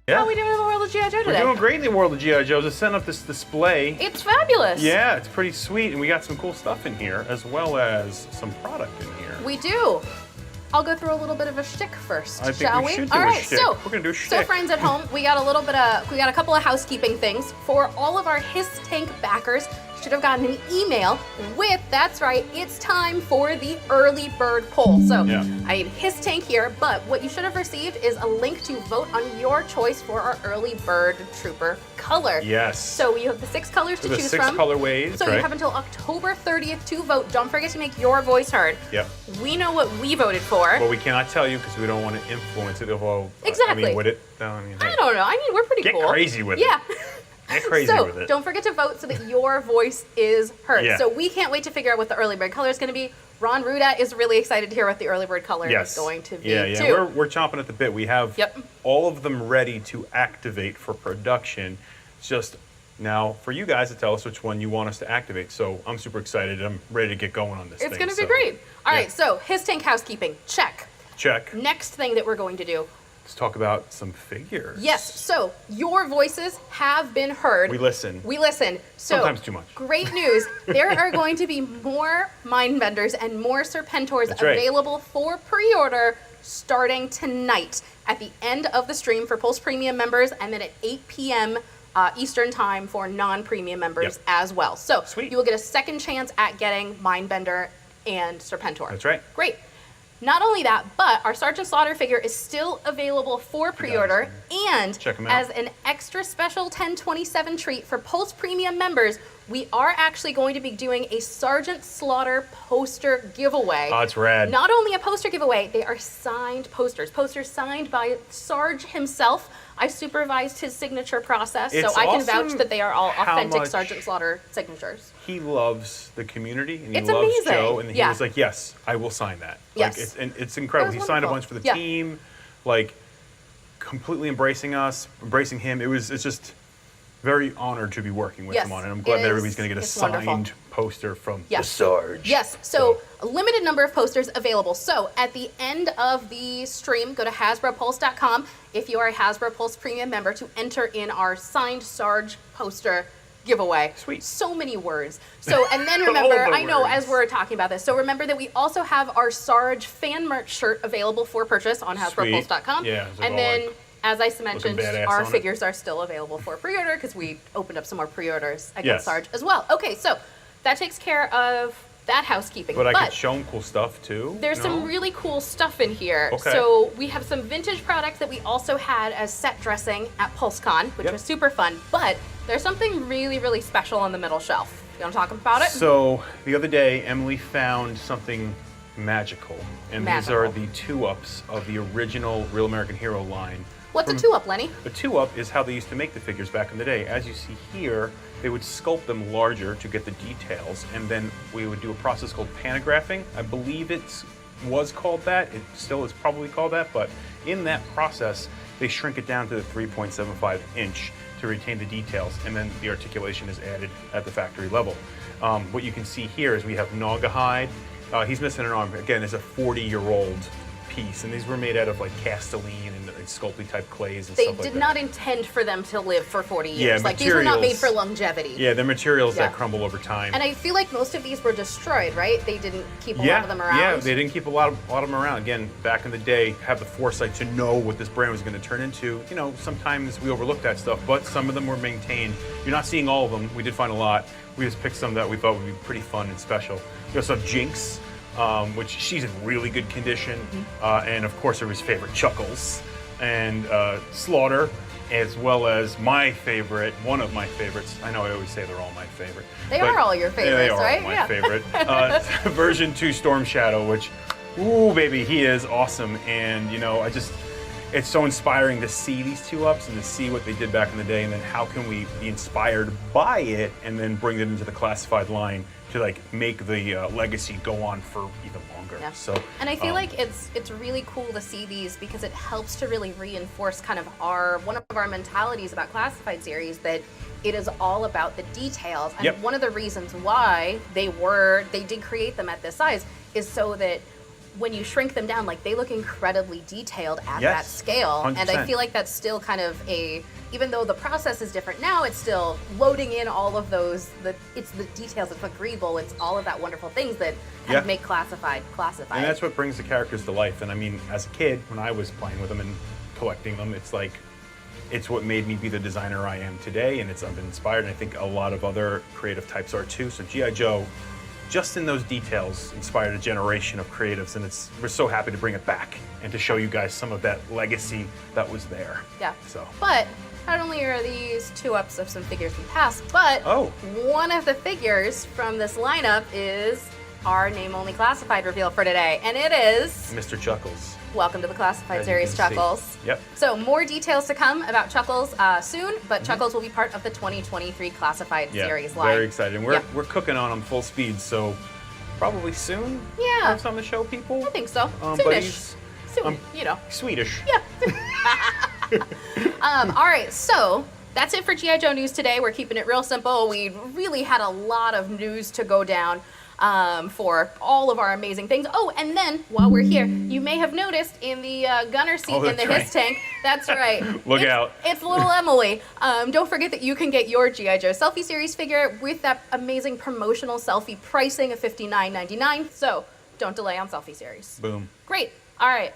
How are we doing in the world of G.I. Joe today? We're doing great in the world of G.I. Joe. Just setting up this display. It's fabulous. Yeah, it's pretty sweet, and we got some cool stuff in here, as well as some product in here. We do. I'll go through a little bit of a shtick first, I think shall we we? should do all a right, shtick. so We're gonna do a shtick. So friends at home, we got a couple of housekeeping things for all of our His Tank backers. Should have gotten an email with, that's right, it's time for the early bird poll. So I need His Tank here, but what you should have received is a link to vote on your choice for our early bird trooper color. Yes. So you have the 6 colors to choose from. 6 colorways, So you have until October 30th to vote. Don't forget to make your voice heard. Yep. We know what we voted for. Well, we cannot tell you because we don't want to influence it. Although, exactly. I mean, would it? I don't know. I mean, we're pretty cool. Get crazy with it. Yeah. Get crazy with it. Don't forget to vote so that your voice is heard. Yeah. So we can't wait to figure out what the early bird color is going to be. Ron Ruda is really excited to hear what the early bird color is going to be, too. We're chomping at the bit. We have all of them ready to activate for production. It's just now for you guys to tell us which one you want us to activate. So I'm super excited. I'm ready to get going on this thing. It's going to be great. All right, so His Tank housekeeping, check. Check. Next thing that we're going to do. Let's talk about some figures. Yes, so your voices have been heard. We listen. We listen. So sometimes too much. Great news. There are going to be more Mindbenders and more Serpentors available for pre-order starting tonight at the end of the stream for Pulse Premium members, and then at 8 p.m. Eastern time for non-premium members as well. So you will get a second chance at getting Mindbender and Serpentor. That's right. Great. Not only that, but our Sergeant Slaughter figure is still available for pre-order, and as an extra special 1027 treat for Pulse Premium members, we are actually going to be doing a Sergeant Slaughter poster giveaway. Oh, it's rad. Not only a poster giveaway, they are signed posters. Posters signed by Sarge himself. I supervised his signature process, so I can vouch that they are all authentic Sergeant Slaughter signatures. He loves the community, and he it's loves amazing. Joe, and he was like, yes, I will sign that. Yes. Like, it's incredible. He signed a bunch for the team, like completely embracing us, embracing him. It's just very honored to be working with him on it. I'm glad that everybody's going to get a signed poster from the Sarge. Yes, so a limited number of posters available. So at the end of the stream, go to HasbroPulse.com if you are a Hasbro Pulse Premium member to enter in our signed Sarge poster giveaway. Sweet. So many words. So, and then remember, I know as we're talking about this, so remember that we also have our Sarge fan merch shirt available for purchase on HasbroPulse.com. Yeah, and then, as I mentioned, our figures are still available for pre-order because we opened up some more pre-orders against Sarge as well. Okay, so that takes care of that housekeeping. But I could show them cool stuff too. There's some really cool stuff in here. Okay. So we have some vintage products that we also had as set dressing at PulseCon, which was super fun. But there's something really, really special on the middle shelf. You want to talk about it? So the other day, Emily found something magical. And these are the 2-ups of the original Real American Hero line. What's a 2-up, Lenny? A 2-up is how they used to make the figures back in the day. As you see here, they would sculpt them larger to get the details, and then we would do a process called panographing. I believe it was called that. It still is probably called that, but in that process, they shrink it down to the 3.75 inch to retain the details, and then the articulation is added at the factory level. What you can see here is we have Naugahyde. He's missing an arm. Again, it's a 40-year-old piece, and these were made out of like castelline and sculpey type clays and stuff like that. They did not intend for them to live for 40 years. Yeah, like these were not made for longevity. Yeah, they're materials that crumble over time. And I feel like most of these were destroyed, right? They didn't keep a lot of them around. Yeah, they didn't keep a lot of them around. Again, back in the day, have the foresight to know what this brand was going to turn into. You know, sometimes we overlook that stuff, but some of them were maintained. You're not seeing all of them. We did find a lot. We just picked some that we thought would be pretty fun and special. We also have Jinx, which she's in really good condition, and of course everybody's favorite, Chuckles, and Slaughter, as well as my favorite, one of my favorites. I know I always say they're all my favorite. They are all your favorites, they are right? all my favorite. Version 2 Storm Shadow, which, ooh baby, he is awesome, and you know, it's so inspiring to see these 2-ups and to see what they did back in the day, and then how can we be inspired by it and then bring it into the classified line to like make the legacy go on for even longer. Yeah. So, and I feel like it's really cool to see these because it helps to really reinforce kind of one of our mentalities about classified series, that it is all about the details. And one of the reasons why they did create them at this size is so that when you shrink them down, like they look incredibly detailed at Yes, that scale. 100%. And I feel like that's still kind of even though the process is different now, it's still loading in all of those, it's the details, it's agreeable, it's all of that wonderful things that kind of make classified. And that's what brings the characters to life. And I mean, as a kid, when I was playing with them and collecting them, it's like, it's what made me be the designer I am today, and I've been inspired, and I think a lot of other creative types are too. So G.I. Joe, just in those details, inspired a generation of creatives, and we're so happy to bring it back and to show you guys some of that legacy that was there. Yeah. So. But not only are these 2-ups of some figures from the past, but one of the figures from this lineup is our name-only classified reveal for today, and it is Mr. Chuckles. Welcome to the Classified As you Series, can see. Chuckles. Yep. So more details to come about Chuckles soon, but Chuckles will be part of the 2023 Classified Series line. Very excited. We're cooking on them full speed, so probably soon. Yeah. Have something to show people. I think so. But Soonish. Soon, you know. Swedish. Yeah. All right, so that's it for G.I. Joe news today. We're keeping it real simple. We really had a lot of news to go down for all of our amazing things. Oh, and then while we're here, you may have noticed in the gunner seat in the HISS tank, that's right. Look out. It's little Emily. Don't forget that you can get your G.I. Joe Selfie Series figure with that amazing promotional selfie pricing of $59.99. So don't delay on Selfie Series. Boom. Great. All right.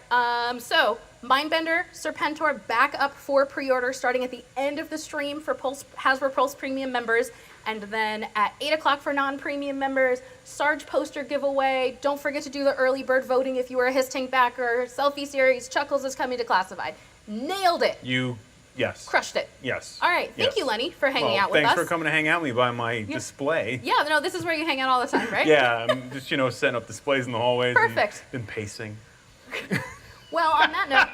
So Mindbender, Serpentor back up for pre-order starting at the end of the stream for Hasbro Pulse Premium members. And then at 8 o'clock for non-premium members, Sarge poster giveaway. Don't forget to do the early bird voting if you were a HISS tank backer. Selfie Series, Chuckles is coming to Classified. Nailed it. Yes. Crushed it. Yes. All right. Thank you, Lenny, for hanging out with us. Thanks for coming to hang out with me by my display. Yeah, no, this is where you hang out all the time, right? Yeah, I'm just, setting up displays in the hallways. Perfect. And been pacing. Well, on that note,